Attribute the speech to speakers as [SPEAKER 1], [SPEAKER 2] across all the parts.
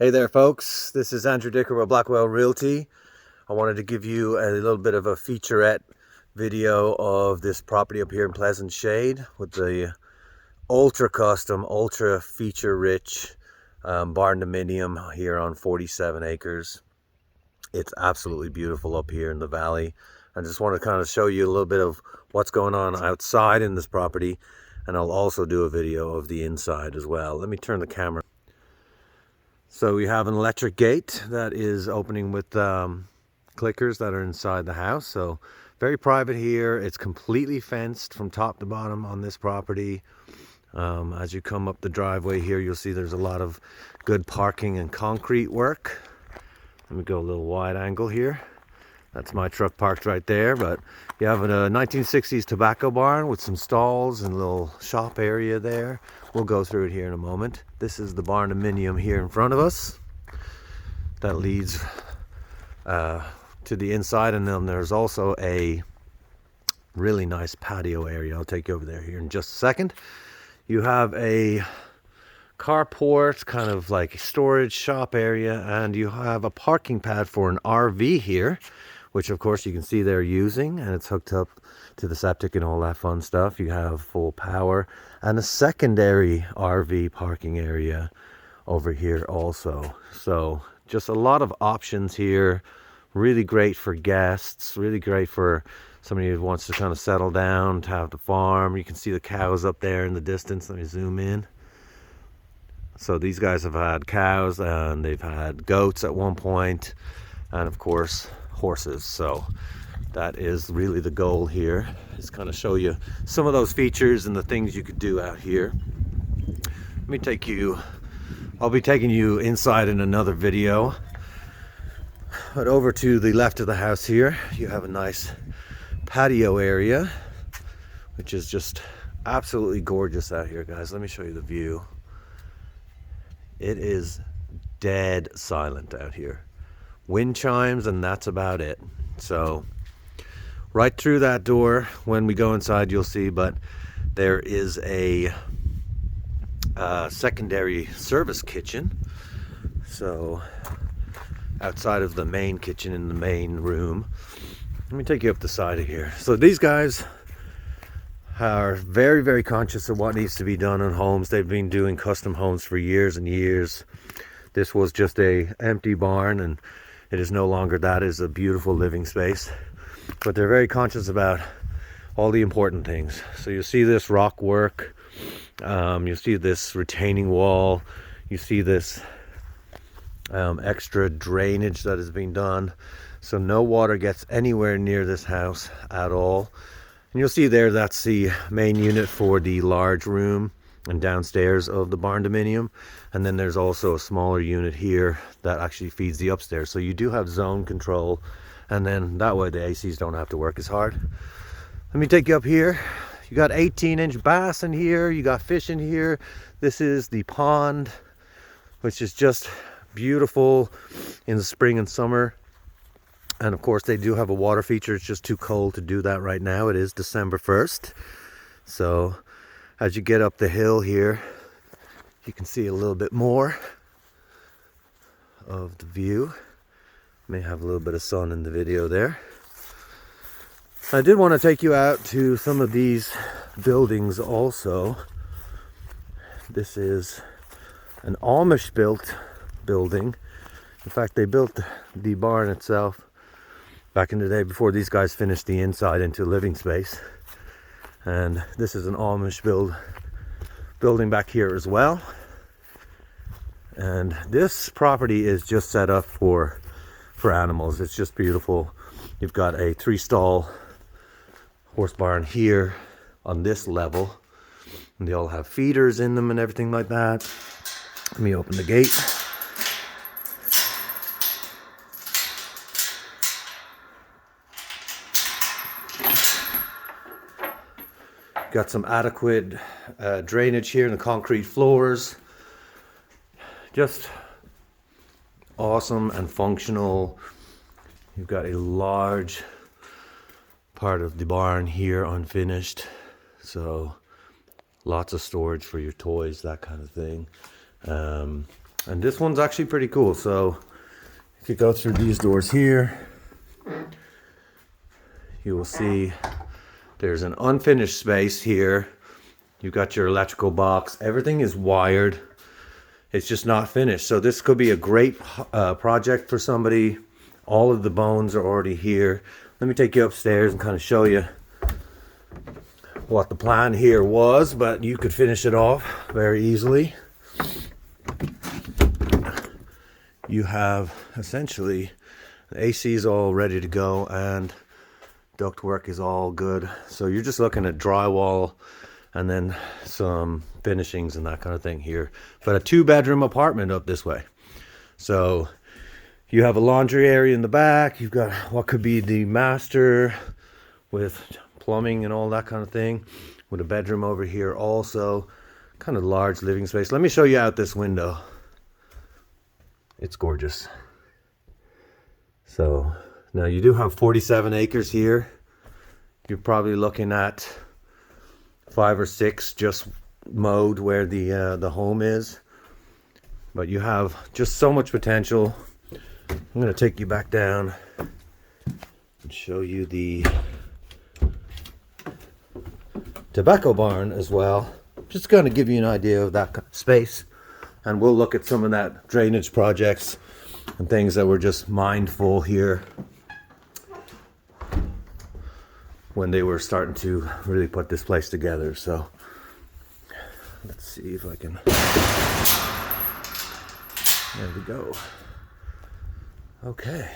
[SPEAKER 1] Hey there, folks. This is Andrew Dicker with Blackwell Realty. I wanted to give you a little bit of a featurette video of this property up here in Pleasant Shade with the ultra custom, ultra feature rich barn dominium here on 47 acres. It's absolutely beautiful up here in the valley. I just want to kind of show you a little bit of what's going on outside in this property, and I'll also do a video of the inside as well. Let me turn the camera. So we have an electric gate that is opening with clickers that are inside the house. So very private here. It's completely fenced from top to bottom on this property. As you come up the driveway here, you'll see there's a lot of good parking and concrete work. Let me go a little wide angle here. That's my truck parked right there, but you have a 1960s tobacco barn with some stalls and a little shop area there. We'll go through it here in a moment. This is the barn dominium here in front of us. That leads to the inside, and then there's also a really nice patio area. I'll take you over there here in just a second. You have a carport, kind of like storage shop area, and you have a parking pad for an RV here, which of course you can see they're using, and it's hooked up to the septic and all that fun stuff. You have full power and a secondary RV parking area over here also. So just a lot of options here. Really great for guests, really great for somebody who wants to kind of settle down, to have the farm. You can see the cows up there in the distance. Let me zoom in. So these guys have had cows, and they've had goats at one point, and of course horses. So that is really the goal here, is kind of show you some of those features and the things you could do out here. Let me take you, I'll be taking you inside in another video, but over to the left of the house here, you have a nice patio area, which is just absolutely gorgeous out here, guys. Let me show you the view. It is dead silent out here. Wind chimes, and that's about it. So right through that door, when we go inside, you'll see, but there is a secondary service kitchen. So outside of the main kitchen in the main room. Let me take you up the side of here. So these guys are very, very conscious of what needs to be done on homes. They've been doing custom homes for years and years. This was just a empty barn, and it is no longer that. It is a beautiful living space. But they're very conscious about all the important things. So you see this rock work, you see this retaining wall, you see this extra drainage that is being done, so no water gets anywhere near this house at all. And you'll see there, that's the main unit for the large room and downstairs of the barn dominium, and then there's also a smaller unit here that actually feeds the upstairs. So you do have zone control, and then that way the ACs don't have to work as hard. Let me take you up here. You got 18-inch bass in here, you got fish in here. This is the pond, which is just beautiful in the spring and summer. And of course they do have a water feature. It's just too cold to do that right now. It is December 1st. So as you get up the hill here, you can see a little bit more of the view. May have a little bit of sun in the video there. I did want to take you out to some of these buildings also. This is an Amish built building. In fact, they built the barn itself back in the day before these guys finished the inside into living space. And this is an Amish building back here as well. And this property is just set up for animals. It's just beautiful. You've got a 3-stall horse barn here on this level, and they all have feeders in them and everything like that. Let me open the gate. Got some adequate drainage here in the concrete floors. Just awesome and functional. You've got a large part of the barn here unfinished, so lots of storage for your toys, that kind of thing. And this one's actually pretty cool. So if you go through these doors here, you will see there's an unfinished space here. You've got your electrical box. Everything is wired. It's just not finished. So this could be a great project for somebody. All of the bones are already here. Let me take you upstairs and kind of show you what the plan here was, but you could finish it off very easily. You have essentially the AC is all ready to go and ductwork is all good. So you're just looking at drywall and then some finishings and that kind of thing here. But a 2-bedroom apartment up this way. So you have a laundry area in the back. You've got what could be the master with plumbing and all that kind of thing. With a bedroom over here also. Kind of large living space. Let me show you out this window. It's gorgeous. So now you do have 47 acres here. You're probably looking at 5 or 6 just mowed where the home is. But you have just so much potential. I'm going to take you back down and show you the tobacco barn as well. Just going to give you an idea of that space. And we'll look at some of that drainage projects and things that were just mindful here when they were starting to really put this place together. So let's see if I can. There we go. Okay.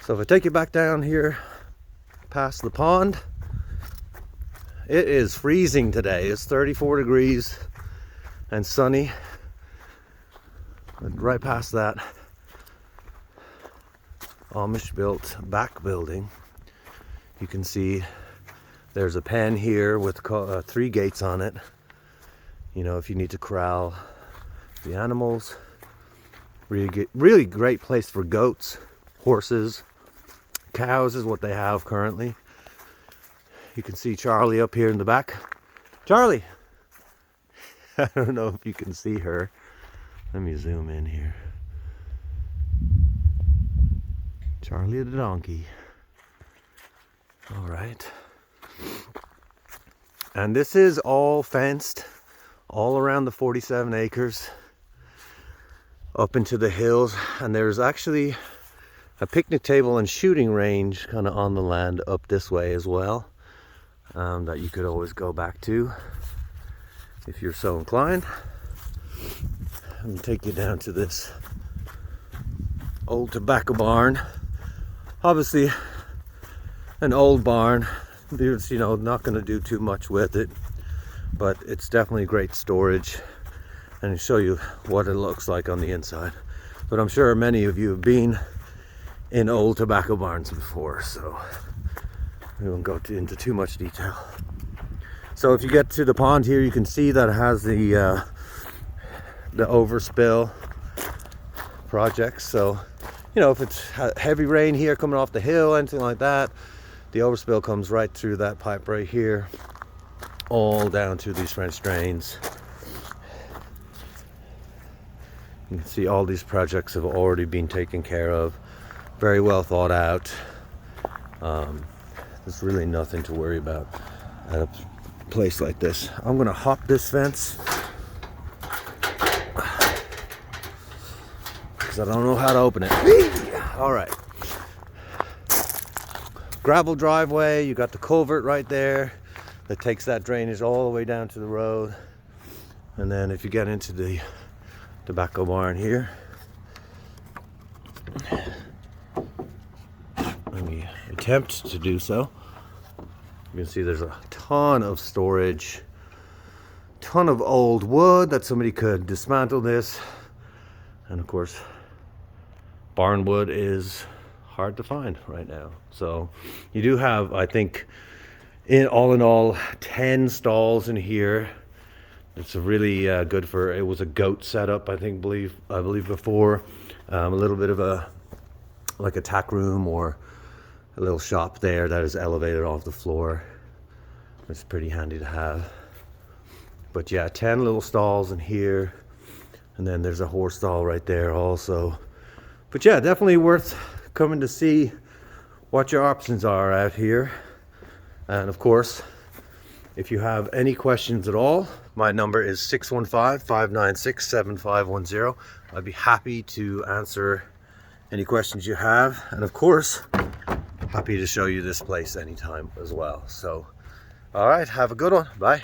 [SPEAKER 1] So if I take you back down here past the pond, it is freezing today. It's 34 degrees and sunny. And right past that Amish built back building, you can see there's a pen here with 3 gates on it. You know, if you need to corral the animals. Really great place for goats, horses, cows is what they have currently. You can see Charlie up here in the back. Charlie! I don't know if you can see her. Let me zoom in here. Charlie the donkey. All right. And this is all fenced all around the 47 acres up into the hills. And there's actually a picnic table and shooting range kind of on the land up this way as well, that you could always go back to if you're so inclined. Let me take you down to this old tobacco barn. Obviously an old barn. There's, you know, not going to do too much with it, but it's definitely great storage, and I'll show you what it looks like on the inside. But I'm sure many of you have been in old tobacco barns before, so we won't go into too much detail. So if you get to the pond here, you can see that it has the overspill project. So, you know, if it's heavy rain here coming off the hill, anything like that, the overspill comes right through that pipe right here, all down to these French drains. You can see all these projects have already been taken care of, very well thought out. There's really nothing to worry about at a place like this. I'm gonna hop this fence because I don't know how to open it. All right. Gravel driveway, you got the culvert right there that takes that drainage all the way down to the road. And then if you get into the tobacco barn here, let me attempt to do so. You can see there's a ton of storage, ton of old wood that somebody could dismantle this. And of course, barn wood is hard to find right now. So you do have, I think, in all 10 stalls in here. It's a really good for, it was a goat setup, I believe before. A little bit of like a tack room or a little shop there that is elevated off the floor. It's pretty handy to have. But yeah, 10 little stalls in here. And then there's a horse stall right there also. But yeah, definitely worth coming to see what your options are out here. And of course, if you have any questions at all, my number is 615-596-7510. I'd be happy to answer any questions you have. And of course, happy to show you this place anytime as well. So, all right, have a good one. Bye.